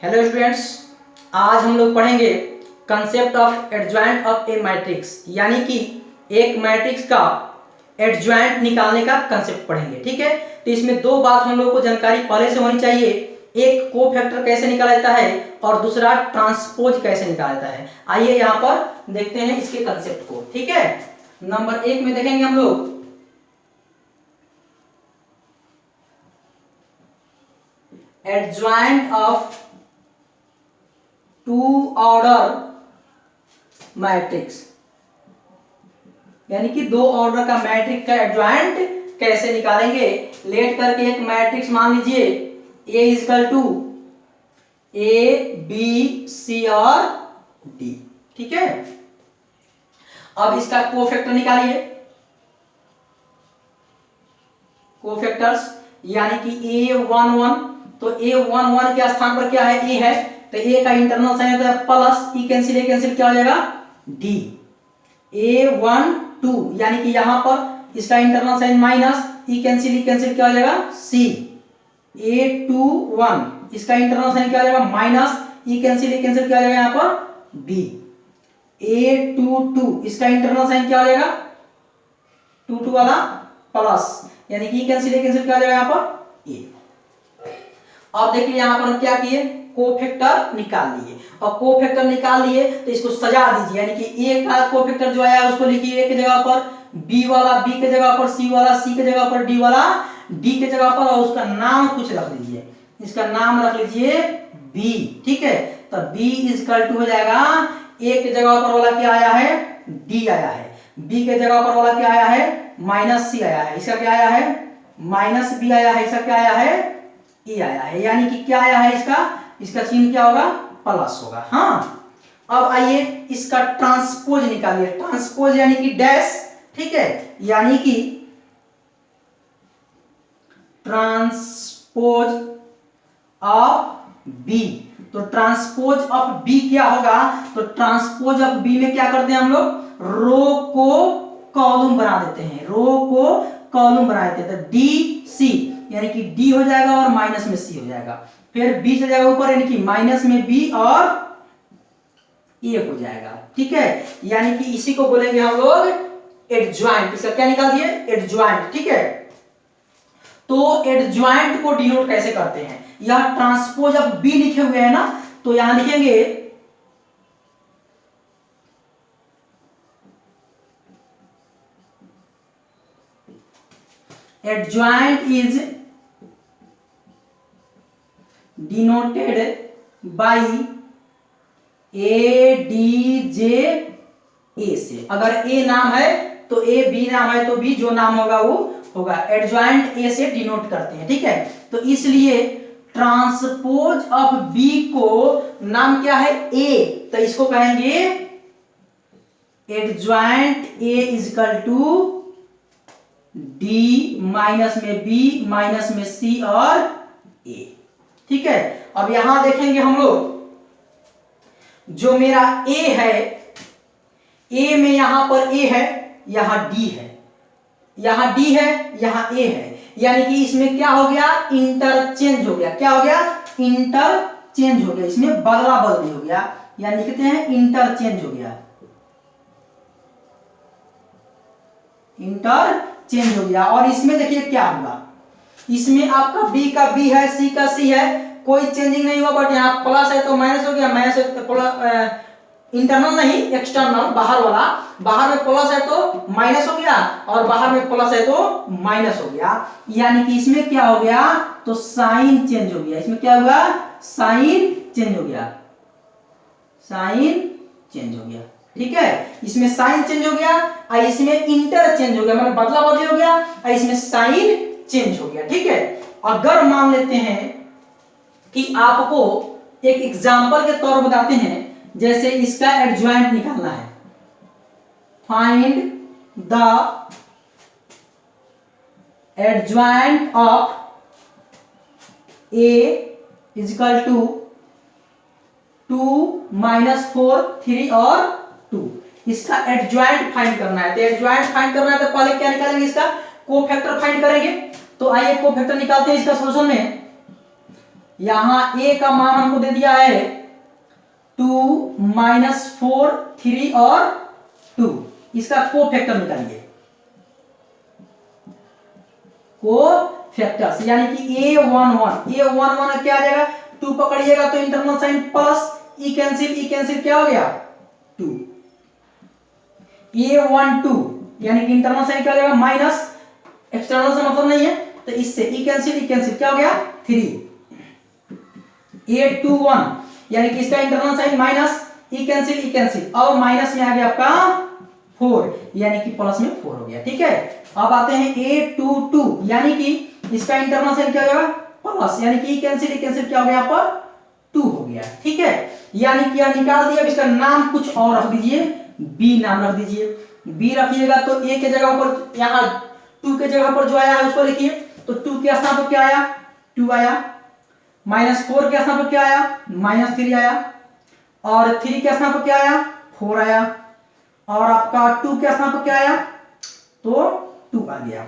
Hello students, आज हम लोग पढ़ेंगे concept of adjoint of a matrix, यानी कि एक मैट्रिक्स का एडजॉइंट निकालने का कंसेप्ट पढ़ेंगे। ठीक है, तो इसमें दो बात हम लोग को जानकारी पहले से होनी चाहिए। एक कोफैक्टर कैसे निकाला जाता है और दूसरा ट्रांसपोज कैसे निकाला जाता है। आइए यहाँ पर देखते हैं इसके कंसेप्ट को। ठीक है, नंबर 1 में देखेंगे हम लोग adjoint of two order matrix, यानी कि दो ऑर्डर का मैट्रिक्स का एडजॉइंट कैसे निकालेंगे। लेट करके एक मैट्रिक्स मान लीजिए A is equal to A B C और D। ठीक है, अब इसका कोफैक्टर निकालिए। कोफैक्टर्स यानी कि A11, तो A11 के स्थान पर क्या है, A है, तो A का इंटरनल साइन होता है प्लस, E कैंसिल क्या हो जाएगा D। A12 यानी कि यहां पर इसका internal sign minus, E cancel क्या हो जाएगा C। A21 इसका इंटरनल साइन क्या हो जाएगा माइनस, E कैंसिल क्या हो जाएगा यहां पर B। A22 इसका इंटरनल साइन क्या हो जाएगा 22 वाला प्लस, यानी कि E कैंसिल क्या हो जाएगा यहां पर A। अब देखिए यहां पर हम क्या किए, कोफैक्टर निकाल लिए, और कोफैक्टर निकाल लिए तो इसको सजा दीजिए, यानी कि A का कोफैक्टर जो आया उसको लिखिए A की जगह पर, B वाला B के जगह पर, C वाला C के जगह पर, D वाला D के जगह पर, और उसका नाम कुछ रख लीजिए। इसका नाम रख लीजिए B। ठीक है, तो B इजकल टू हो जाएगा A के जगह पर वाला क्या आया है D आया है, B के जगह पर वाला क्या आया है माइनस C आया है, इसका क्या आया है माइनस B आया है, इसका क्या आया है E आया है, यानी कि क्या आया है इसका चिन्ह क्या होगा प्लस होगा। हाँ, अब आइए इसका ट्रांसपोज निकालिए। ट्रांसपोज यानी कि डैश। ठीक है, यानी कि ट्रांसपोज ऑफ बी, तो ट्रांसपोज ऑफ बी क्या होगा, तो ट्रांसपोज ऑफ बी में क्या करते हैं हम लोग, रो को कॉलम बना देते हैं, रो को कॉलम बना देते हैं। तो डी सी यानी कि डी हो जाएगा और माइनस में सी हो जाएगा, फिर बी से जाएगा ऊपर, यानी कि माइनस में बी और ए हो जाएगा। ठीक है, यानी कि इसी को बोलेंगे हम लोग एडजॉइंट। इसका क्या निकाल दिए एडजॉइंट। ठीक है, तो एडजॉइंट को डिनोट कैसे करते हैं, यह ट्रांसपोज ऑफ बी लिखे हुए हैं ना, तो यहां लिखेंगे adjoint is denoted by A D J A से। अगर ए नाम है तो ए, बी नाम है तो बी, जो नाम होगा वो होगा। एडजॉइंट ए से डिनोट करते हैं। ठीक है, तो इसलिए ट्रांसपोज ऑफ बी को नाम क्या है ए, तो इसको कहेंगे adjoint A is equal to D minus में बी माइनस में सी और ए। ठीक है, अब यहां देखेंगे हम लोग, जो मेरा ए है, ए में यहां पर ए है, यहां डी है, यहां डी है, यहां ए है, यानी कि इसमें क्या हो गया इंटरचेंज हो गया। क्या हो गया इंटरचेंज हो गया, इसमें बदला बदली हो गया, यानी कहते हैं इंटरचेंज हो गया, इंटरचेंज हो गया। और इसमें देखिए क्या होगा, इसमें आपका बी का बी है, सी का सी है, कोई चेंजिंग नहीं हुआ, बट यहाँ प्लस है तो माइनस हो गया, माइनस है तो इंटरनल नहीं एक्सटर्नल, बाहर वाला, बाहर में प्लस है तो माइनस हो गया, और बाहर में प्लस है तो माइनस हो गया, यानी कि इसमें क्या हो गया, तो साइन चेंज हो गया। इसमें क्या हुआ साइन चेंज हो गया, साइन चेंज हो गया। ठीक है, इसमें साइन चेंज हो गया और इसमें इंटरचेंज हो गया, मतलब बदला बदली हो गया और इसमें साइन चेंज हो गया। ठीक है, अगर मान लेते हैं कि आपको एक एग्जांपल के तौर पर बताते हैं, जैसे इसका एडजॉइंट निकालना है, find the adjoint of A is equal to 2 minus 4 3 और 2, इसका एडजॉइंट फाइंड करना है। तो एडजॉइंट फाइंड करना है तो पहले क्या निकालेंगे, इसका कोफैक्टर फाइंड करेंगे। तो आइए कोफैक्टर निकालते हैं इसका सॉल्यूशन में। यहां ए का मान हमको दे दिया है 2 -4 3 और 2, इसका कोफैक्टर निकालिए, कोफैक्टर्स यानी कि A11 क्या आ जाएगा, 2 पकड़िएगा तो internal sign plus, E cancel क्या हो गया 2, A12 यानी कि इंटरनल साइन क्या हो जाएगा माइनस, एक्सटर्नल से मतलब नहीं है तो इससे ई कैंसिल क्या हो गया 3, A21 यानी कि इसका internal sign minus, E cancel और माइनस में आ गया आपका 4 यानी कि प्लस में 4 हो गया। ठीक है, अब आते हैं A22 यानी कि इसका इंटरनल साइन क्या हो जाएगा प्लस, यानी कि ई कैंसिल क्या हो गया यहाँ पर 2 हो गया। ठीक है, यानी कि यह निकाल दिया। अब इसका नाम कुछ और रख दीजिए, बी नाम रख दीजिए, बी रखिएगा तो ए के जगह पर यहाँ 2 के जगह पर जो आया है उसको लिखिए, तो 2 के स्थान पर क्या आया 2 आया, -4 के स्थान पर क्या आया -3 आया, और 3 के स्थान पर क्या आया 4 आया, और आपका 2 के स्थान पर क्या आया तो 2 आ गया।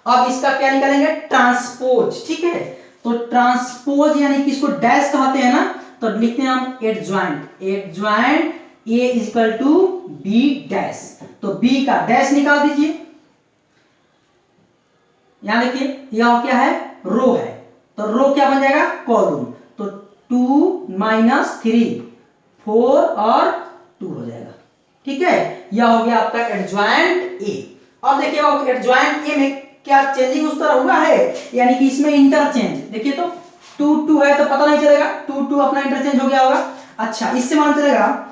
अब इसका क्या निकालेंगे ट्रांसपोज। ठीक है, तो ट्रांसपोज यानी कि इसको डैश कहते हैं ना, तो लिखते हैं हम adjoint A equal to B dash, तो B का डैश निकाल दीजिए। यहां देखिए यह क्या है रो है, तो रो क्या बन जाएगा कॉलम, तो 2 -3 4 और 2 हो जाएगा। ठीक है, यह हो गया आपका एडज्वाइंट ए। अब देखिए एडज्वाइंट ए में क्या चेंजिंग उस तरह हुआ है, यानी कि इसमें इंटरचेंज देखिए तो 2 है तो पता नहीं चलेगा 2 अपना इंटरचेंज हो गया होगा। अच्छा, इससे मान चलेगा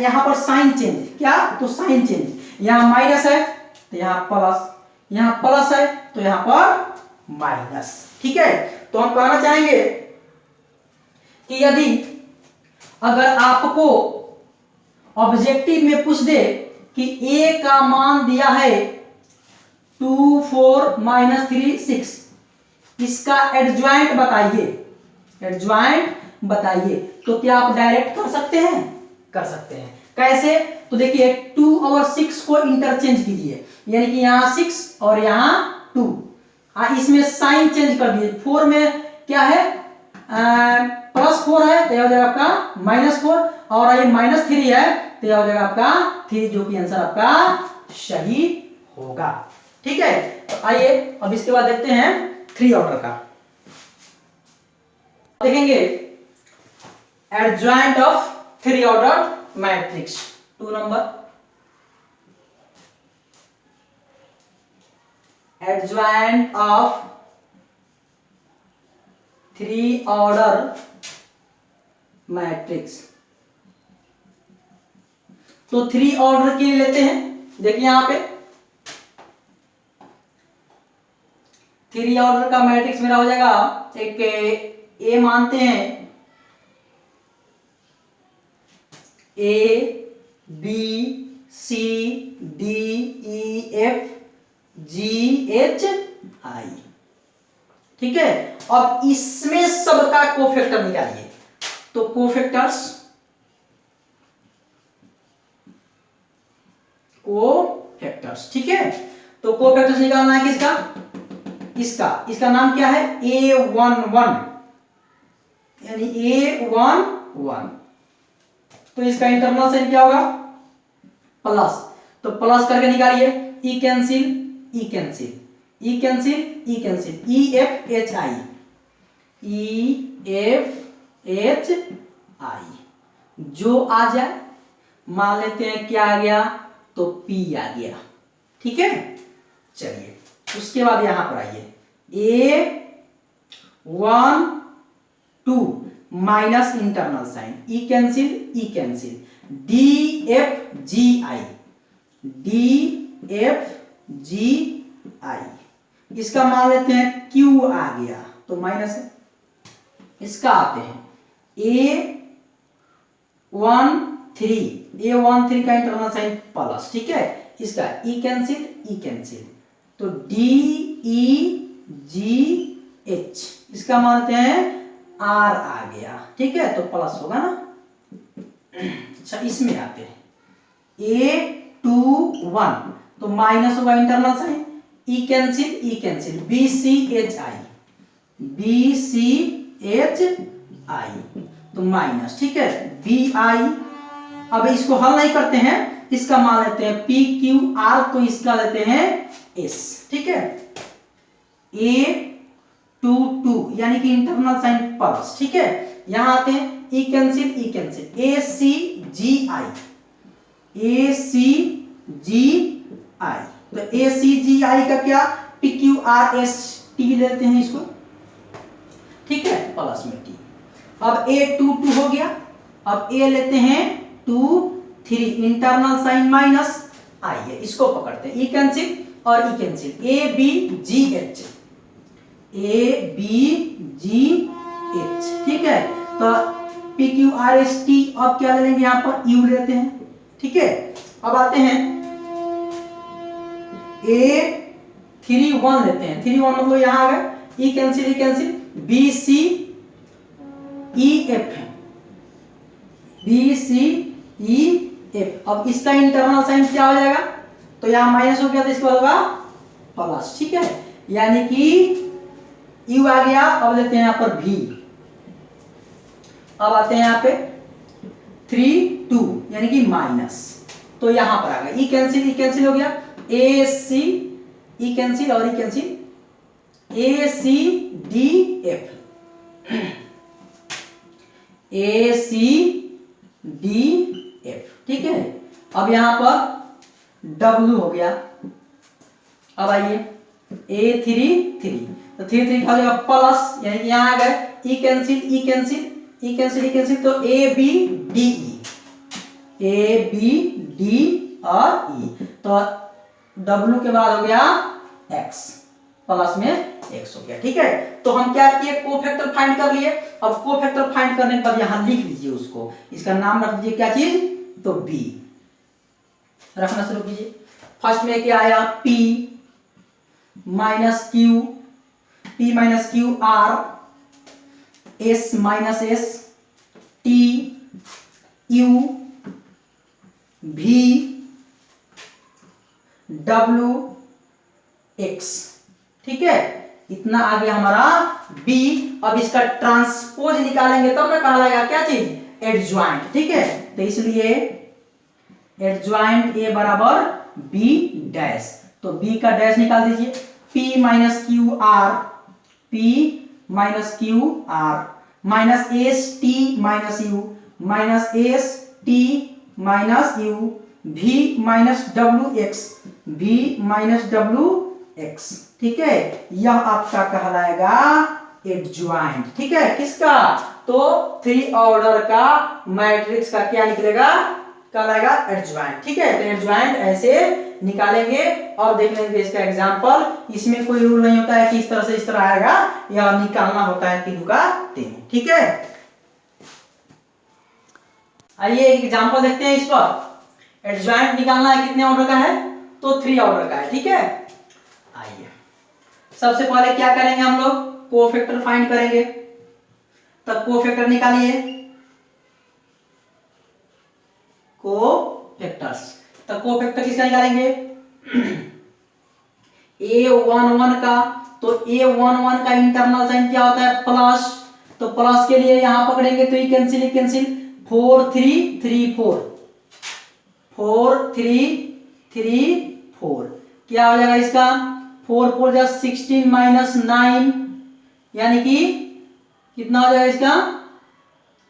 यहां पर साइन चेंज, क्या तो साइन चेंज, यहां माइनस है तो यहां प्लस, यहां प्लस है तो यहां पर माइनस। ठीक है, तो हम कहना चाहेंगे कि यदि अगर आपको ऑब्जेक्टिव में पूछ दे कि a का मान दिया है 2 4 -3 6, इसका एडज्वाइंट बताइए, तो क्या आप डायरेक्ट कर सकते हैं, कर सकते हैं। कैसे, तो देखिए 2 और 6 को इंटरचेंज कीजिए, यानी कि यहां 6 और यहां 2, इसमें साइन चेंज कर दीजिए, 4 में क्या है +4 है तो यह हो जाएगा आपका -4, और ये -3 है तो यह हो जाएगा आपका 3, जो कि आंसर आपका सही होगा। ठीक है, तो आइए अब इसके बाद देखते हैं 3 ऑर्डर का, देखेंगे adjoint of 3 order matrix. 2 number adjoint of 3 order matrix, तो 3 ऑर्डर के लिए लेते हैं। देखिए यहां पे 3 ऑर्डर का मैट्रिक्स मेरा हो जाएगा, एक ए मानते हैं A B C D E F G H I। ठीक है, अब इसमें सबका कोफैक्टर निकालिए, तो कोफैक्टर्स ठीक है, तो कोफैक्टर्स निकालना है किसका, इसका नाम क्या है A11, यानी A11, तो इसका इंटरनल साइन क्या होगा प्लस, तो प्लस करके निकालिए, ई कैंसिल EFHI, जो आ जाए मान लेते हैं क्या आ गया तो P आ गया। ठीक है, चलिए उसके बाद यहां पर आइए A12 minus internal sign, E cancel DFGI, इसका मान लेते हैं Q आ गया तो माइनस है, इसका आते हैं A13 का इंटरनल साइन प्लस। ठीक है, इसका ई कैंसिल तो DEGH, इसका मानते हैं R आ गया। ठीक है, तो प्लस होगा ना। अच्छा, इसमें आते हैं A21, तो माइनस होगा internal sign, E cancel BCHI, BCHI, तो माइनस, ठीक है, BI। अब इसको हल नहीं करते हैं, इसका मान लेते हैं PQR, तो इसका लेते हैं S, ठीक है, A22 यानी कि इंटरनल साइन प्लस, ठीक है। यहां आते हैं, E cancel, E cancel, ACGI, ACGI, तो ACGI का क्या, PQRST लेते हैं इसको, ठीक है, प्लस में T। अब A22 हो गया, अब A लेते हैं 2 3, इंटरनल साइन माइनस I है, इसको पकड़ते हैं, E कैंसिल और E कैंसिल, ABGH, ABGH, ठीक है। तो PQRST, अब क्या ले लेंगे, यहां पर U लेते हैं, ठीक है। अब आते हैं A31 लेते हैं, 31 मतलब यहां आ गया, E cancel, E cancel, BCEF है, BCEF। अब इसका इंटरनल साइन क्या हो जाएगा, तो यहां माइनस हो गया, तो इसके बाद होगा प्लस, ठीक है, यानी कि U आ गया। अब लेते हैं यहां पर V, अब आते हैं यहां पे 3 2 यानी कि माइनस, तो यहां पर आ गया E कैंसिल, E कैंसिल हो गया, AC, E कैंसिल और E कैंसिल, ACDF, ACDF, ठीक है। अब यहां पर W हो गया, अब आइए A33, तो 3 3 का हो जाएगा प्लस, यानी कि यहां आ गए E cancel, E cancel, E cancel, E cancel, तो ABDE, ABD और E, तो W के बाद हो गया X, प्लस में X हो गया, ठीक है। तो हम क्या किए, कोफैक्टर फाइंड कर लिए। अब कोफैक्टर फाइंड करने के बाद यहां लिख लीजिए उसको, इसका नाम रख दीजिए क्या चीज, तो B रखना शुरू कीजिए। फर्स्ट में क्या आया, P minus Q, P minus Q R, S minus S, T U V W X, ठीक है, इतना आ गया हमारा B। अब इसका ट्रांसपोज निकालेंगे तब ना कहलाएगा क्या चीज, एडजॉइंट, ठीक है। तो इसलिए एडजॉइंट A बराबर B डैश, तो B का डैश निकाल दीजिए, P minus Q R, P minus Q R minus S T minus U minus S T minus U, V minus W X, V minus W X, ठीक है। यह आपका कहलाएगा एडजॉइंट, ठीक है, किसका, तो 3 ऑर्डर का मैट्रिक्स का क्या निकलेगा, कहलाएगा एडजॉइंट, ठीक है। तो एडजॉइंट ऐसे निकालेंगे और देख लेंगे इसका एग्जांपल। इसमें कोई रूल नहीं होता है कि इस तरह से इस तरह आएगा, या निकालना होता है 3 का 3, ठीक है। आइए एक एग्जांपल देखते हैं इस पर। एडजॉइंट निकालना है, कितने ऑर्डर का है, तो 3 ऑर्डर का है, ठीक है। आइए सबसे पहले क्या करेंगे हम लोग, कोफैक्टर फाइंड करेंगे, तब कोफैक्टर निकालिए, कोफैक्टर्स, तब कोफैक्टर किसका निकालेंगे, A11 का, तो A11 का इंटरनल साइन क्या होता है, प्लस, तो प्लस के लिए यहां पकड़ेंगे, तो ये कैंसिल, ये कैंसिल, 4 3 3 4, 4 3 3 4, क्या हो जाएगा इसका, 4 4 जा 16 माइनस 9, यानी कि कितना हो जाएगा इसका,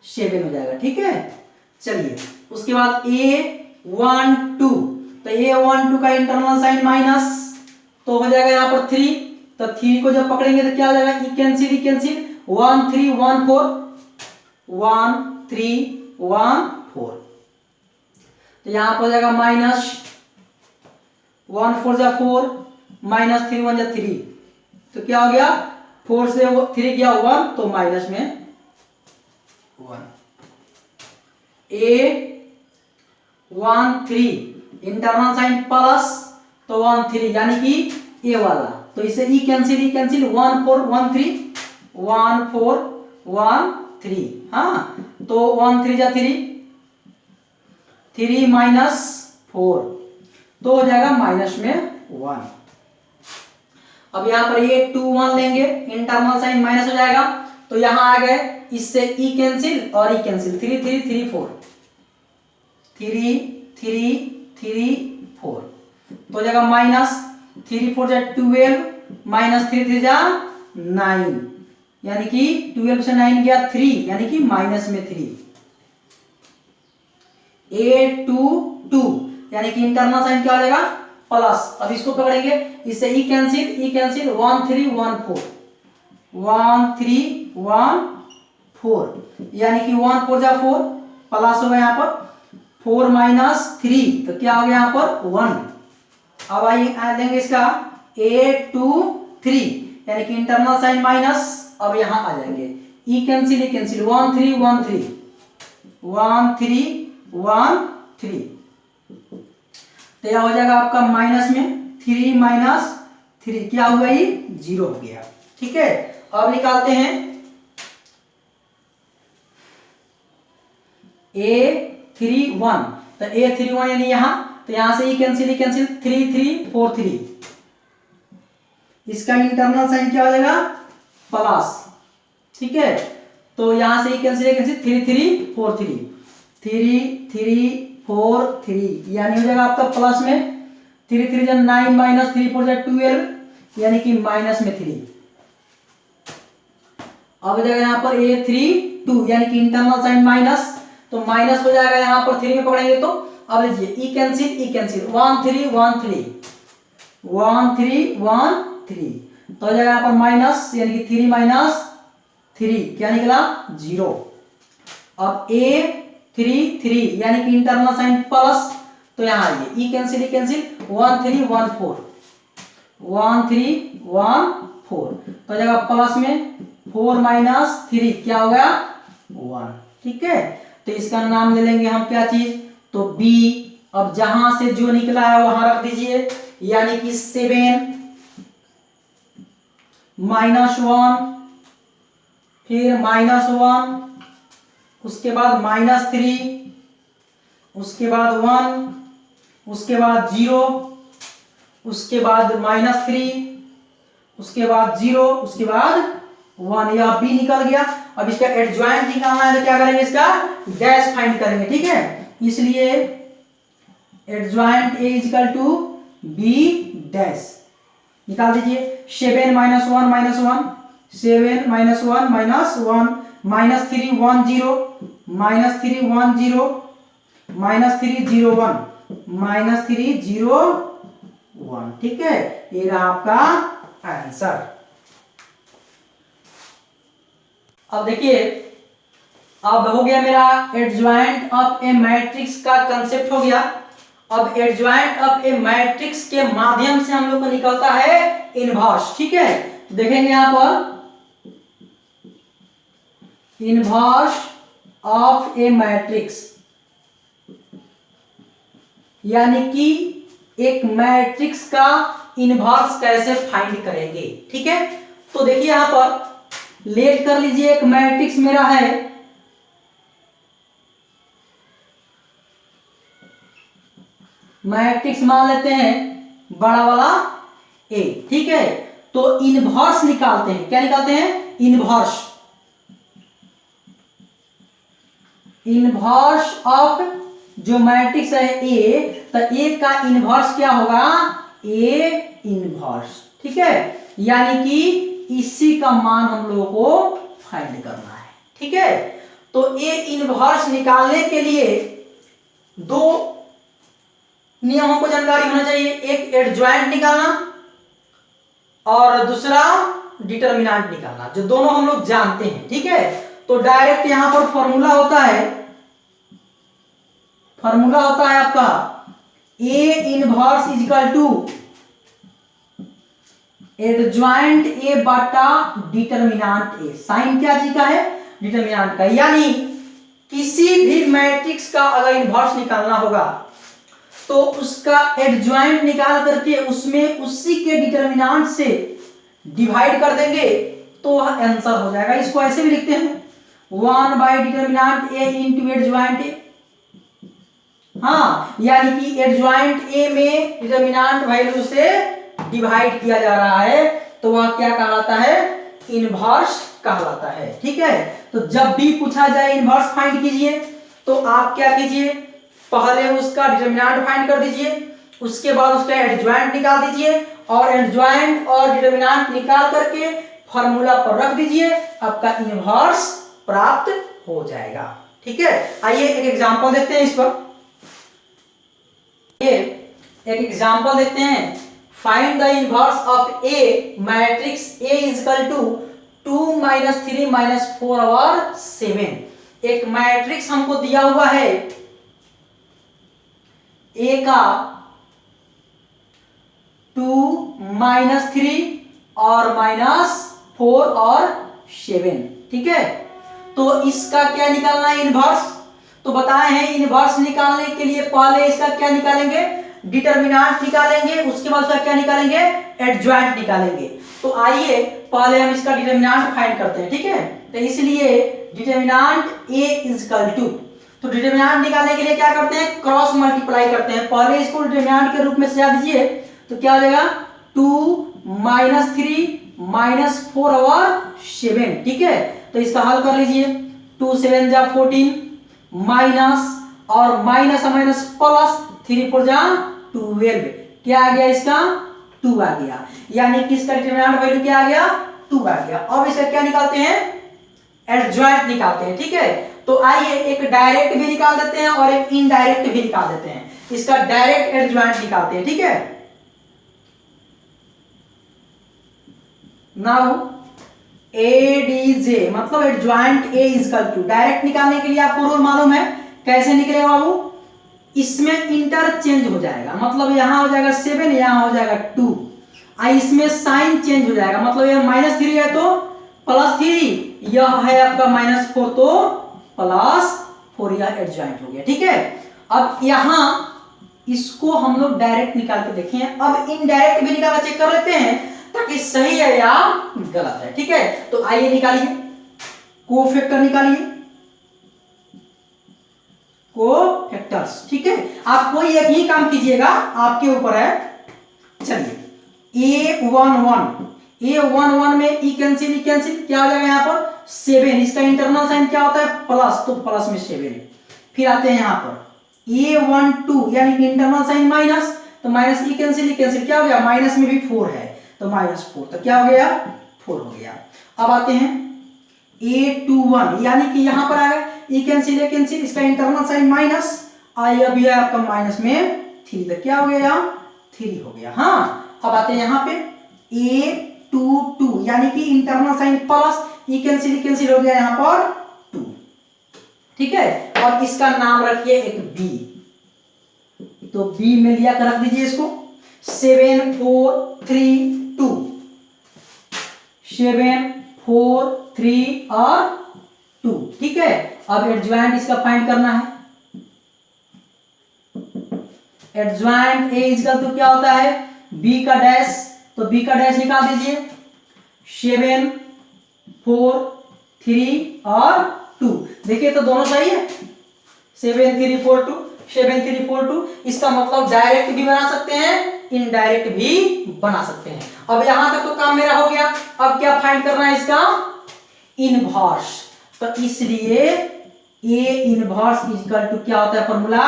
7 हो जाएगा, ठीक है। चलिए उसके बाद A12, तो A12 का इंटरनल साइन माइनस, तो हो जाएगा यहाँ पर 3, तो 3 को जब पकड़ेंगे तो क्या हो जाएगा, E कैंसिल, E कैंसिल, 1 3 1 4, 1 3 1 4, तो यहां पर हो जाएगा माइनस 1 4 जा 4, माइनस 3 1 जा 3, तो क्या हो गया, 4 से 3 गया 1, तो माइनस में 1। A13 इंटरनल साइन प्लस, तो 1 3, यानी कि A वाला, तो इसे E कैंसिल, E कैंसिल, 1 4 1 3, 1 4 1 3, हाँ, तो 1 3 जा 3, 3 माइनस 4, तो हो जाएगा माइनस में 1। अब यहाँ पर ये 2 1 लेंगे, इंटरनल साइन माइनस हो जाएगा, तो यहाँ आ गए, इससे ई कैंसिल और ई कैंसिल, 3 3 3 4, 3 3 3 4, तो हो जाएगा माइनस 3 4 जा 12, माइनस 3 3 जा 9, यानी कि 12 से 9 गया 3, यानी कि माइनस में 3, 8 2 2, यानी कि इंटरनल साइन क्या हो जाएगा प्लस। अब इसको पकड़ेंगे, इससे ई कैंसिल 1 3 1 4, 1 3 1 4, यानी कि 1 4 जा 4, प्लस होगा यहाँ पर 4 माइनस 3, तो क्या हो गया यहाँ पर 1। अब आइए लेंगे इसका 8 2 3, यानी कि इंटरनल साइन माइनस, अब यहाँ आ जाएंगे ई कैंसिल 1 3 1 3, 1 3 1 3, तो यह हो जाएगा आपका माइनस में 3 माइनस 3, क्या हुआ ये 0 हो गया। ठीक है, अब निकालते हैं A31, तो A31 यानी यहां, तो यहां से ई कैंसिल 3 3 4 3, इसका इंटरनल साइन क्या हो जाएगा प्लस। ठीक है, तो यहां से ई कैंसिल 3 3 4 3, 3 3 4 3, यानी हो जाएगा आपका प्लस में 3 3 जा 9 माइनस 3 4 जा 12, यानी कि माइनस में 3। अब हो जाएगा यहाँ पर A32, यानी कि इंटरनल साइन माइनस, तो माइनस हो जाएगा यहाँ पर 3 में पकड़ेंगे तो। अब लीजिए ई कैंसिल 1 3 1 3, 1 3 1 3, तो हो जाएगा यहाँ पर माइनस, यानी कि 3 माइनस 3, क्या निकला 0। अब A33, यानी कि इंटरनल साइन प्लस, तो यहाँ आइए ई कैंसिल 1 3 1 4, 1 3 1 4, तो हो जाएगा प्लस में 4 माइनस 3, क्या हो गया 1। ठीक है, तो इसका नाम ले लेंगे हम क्या चीज, तो B। अब जहां से जो निकला है वहां रख दीजिए, यानी कि 7 माइनस 1, फिर माइनस 1, उसके बाद माइनस 3, उसके बाद 1, उसके बाद 0, उसके बाद माइनस 3, उसके बाद 0, उसके बाद 1, यह B निकल गया। अब इसका एडजॉइंट निकालना है, तो क्या करेंगे, इसका डैश फाइंड करेंगे। ठीक है, इसलिए adjoint A equal to B dash निकाल दीजिए। 7 minus 1 minus 1, 7 minus 1 minus 1, minus 3 1 0, minus 3 1 0, minus 3 0 1, minus 3 0 1। ठीक है, ये रहा आपका आंसर। अब देखिए, अब हो गया मेरा एडजॉइंट ऑफ ए मैट्रिक्स का कंसेप्ट हो गया। अब एडजॉइंट ऑफ ए मैट्रिक्स के माध्यम से हम लोग को निकलता है इनवर्स। ठीक है, तो देखेंगे यहां पर इनवर्स ऑफ ए मैट्रिक्स, यानी कि एक मैट्रिक्स का इनवर्स कैसे फाइंड करेंगे। ठीक है, तो देखिए यहां पर लेट कर लीजिए, एक मैट्रिक्स मेरा है, मैट्रिक्स मान लेते हैं बड़ा वाला A। ठीक है, तो इनवर्स निकालते हैं, क्या निकालते हैं इनवर्स, इनवर्स ऑफ जो मैट्रिक्स है A, तो A का इनवर्स क्या होगा A इनवर्स। ठीक है, यानी कि इसी का मान हम लोगों को फाइंड करना है। ठीक है, तो A इनवर्स निकालने के लिए दो नियमों को जानकारी होना चाहिए, एक एडजॉइंट निकालना और दूसरा डिटरमिनेंट निकालना, जो दोनों हम लोग जानते हैं। ठीक है, तो डायरेक्ट यहां पर फॉर्मूला होता है, फॉर्मूला होता है आपका A inverse is equal to adjoint A बटा डिटरमिनेंट A। साइन क्या चीज का है डिटरमिनेंट का, यानी किसी भी मैट्रिक्स का अगर इनवर्स निकालना होगा तो उसका एडजॉइंट निकाल करके उसमें उसी के डिटरमिनेंट से डिवाइड कर देंगे तो आंसर हो जाएगा। इसको ऐसे भी लिखते हैं 1 by determinant A into adjoint A। हाँ, यानी कि एडजॉइंट A में डिटरमिनेंट वैल्यू से डिवाइड किया जा रहा है, तो वह क्या कहलाता है, इनवर्स कहलाता है। ठीक है, तो जब भी पूछा जाए इनवर्स फाइंड कीजिए तो आप क्या कीजिए, पहले उसका डिटरमिनेंट फाइंड कर दीजिए, उसके बाद उसका एडजॉइंट निकाल दीजिए और एडजॉइंट और डिटरमिनेंट निकाल करके फार्मूला पर रख दीजिए, आपका इनवर्स प्राप्त हो जाएगा। ठीक है, आइए एक एग्जांपल देखते हैं इस पर। ये एक एग्जांपल देखते हैं, find the inverse of a matrix A is equal to 2 - 3 - 4 और 7। एक मैट्रिक्स हमको दिया हुआ है ए का 2 - 3 और -4 और 7। ठीक है, तो इसका क्या निकालना है, इनवर्स। तो बताए हैं इनवर्स निकालने के लिए पहले इसका क्या निकालेंगे, डिटरमिनेंट निकालेंगे, उसके बाद उसका क्या निकालेंगे, एडजॉइंट निकालेंगे। तो आइए पहले हम इसका डिटरमिनेंट फाइंड करते हैं। ठीक है, तो इसलिए determinant A is equal to, तो डिटरमिनेंट निकालने के लिए क्या करते हैं, क्रॉस मल्टीप्लाई करते हैं। पहले इसको डिटरमिनेंट के रूप में सजा दीजिए, तो क्या हो जाएगा 2 - 3 - 4 और 7। ठीक है, तो इसका हल कर लीजिए, 2 × 7 = 14 माइनस और माइनस माइनस प्लस 3 × 4 = 12। क्या आ गया, इसका 2 आ गया, यानी कि इसका डिटरमिनेंट वैल्यू क्या आ गया, 2 आ गया। अब इसका क्या निकालते हैं, एडजॉइंट निकालते हैं। ठीक है, तो आइए एक डायरेक्ट भी निकाल देते हैं और एक इनडायरेक्ट भी निकाल देते हैं। इसका डायरेक्ट एडजॉइंट निकालते हैं। ठीक है, नाउ एडीजे मतलब adjoint A is equal to, direct निकालने के लिए आपको रूल मालूम है, कैसे निकलेगा बाबू, इसमें इंटरचेंज हो जाएगा, मतलब यहां हो जाएगा 7, यहां हो जाएगा 2, इसमें साइन चेंज हो जाएगा, मतलब यह -3 है तो +3, यह है आपका -4 तो +4, यह एडजॉइंट हो गया। ठीक है, अब यहां इसको हम लोग डायरेक्ट निकाल के देखें, अब इनडायरेक्ट भी निकाला चेक कर लेते हैं ताकि सही है या गलत है। ठीक है, तो आइए निकालिए, कोफैक्टर निकालिए, कोफैक्टर्स। ठीक है, आप कोई एक ही काम कीजिएगा, आपके ऊपर है। चलिए A11 में ई कैंसिल क्या हो जाएगा, यहाँ पर 7, इसका इंटरनल साइन क्या होता है, प्लस, तो प्लस में 7। फिर आते हैं यहाँ पर A12 यानी कि इंटरनल साइन माइनस, तो माइनस ई कैंसिल क्या हो गया, माइनस में भी 4 है तो -4, तो क्या हो गया, 4 हो गया। अब आते हैं A21 यानी कि यहां पर आ गया ई कैंसिल इसका इंटरनल साइन माइनस, आई अब यह आपका माइनस में 3, तो क्या हो गया, 3 हो गया। हाँ, अब आते हैं यहाँ पे A22 यानी कि internal sign plus, E cancel हो गया यहाँ पर 2। ठीक है, और इसका नाम रखिए एक B, तो B में लिया कर रख दीजिए इसको, 7 4 3 2, 7 4 3 और 2। ठीक है, अब एडजॉइंट इसका फाइंड करना है। एडजॉइंट ए इक्वल टू क्या होता है, बी का डैश, तो बी का डैश निकाल दीजिए, 7 4 3 और 2। देखिए तो दोनों सही है, 7 3 4 2, 7 3 4 2। इसका मतलब डायरेक्ट भी बना सकते हैं, इनडायरेक्ट भी बना सकते हैं। अब यहां तक तो काम मेरा हो गया, अब क्या फाइंड करना है, इसका इनवर्स। तो इसलिए ए इनवर्स इक्वल टू क्या होता है, फॉर्मूला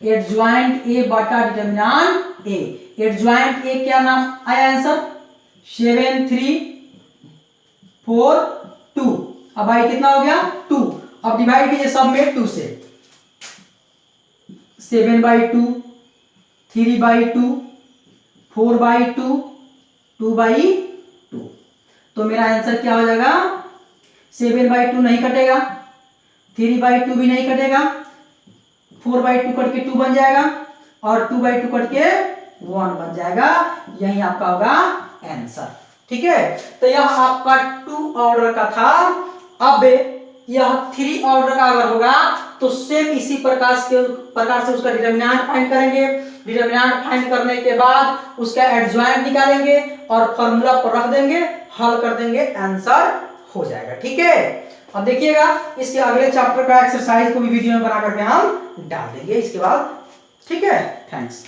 एडजॉइंट ए बटा डिटरमिनेंट ए। एडजॉइंट ए क्या नाम आया आंसर, 7 3 4 2। अब भाई कितना हो गया, 2। अब डिवाइड कीजिए सब में 2 से, 7/2, 3/2, 4/2, 2/2। तो मेरा आंसर क्या हो जाएगा, 7/2 नहीं कटेगा, 3/2 भी नहीं कटेगा, 4/2 कट के 2 बन जाएगा और 2/2 कट के 1 बन जाएगा। यही आपका होगा आंसर। ठीक है, तो यह आपका 2 ऑर्डर का था। अब यह 3 ऑर्डर का अगर होगा तो सेम इसी प्रकार से उसका डिटरमिनेंट फाइंड करेंगे। डिटरमिनेंट फाइंड करने के बाद उसका एडजॉइंट निकालेंगे और फॉर्मूला पर रख देंगे, हल कर देंगे, आंसर हो जाएगा। ठीक है, अब देखिएगा इसके अगले चैप्टर का एक्सरसाइज को भी वीडियो में बना करके हम डाल देंगे इसके बाद। ठीक है, थैंक्स।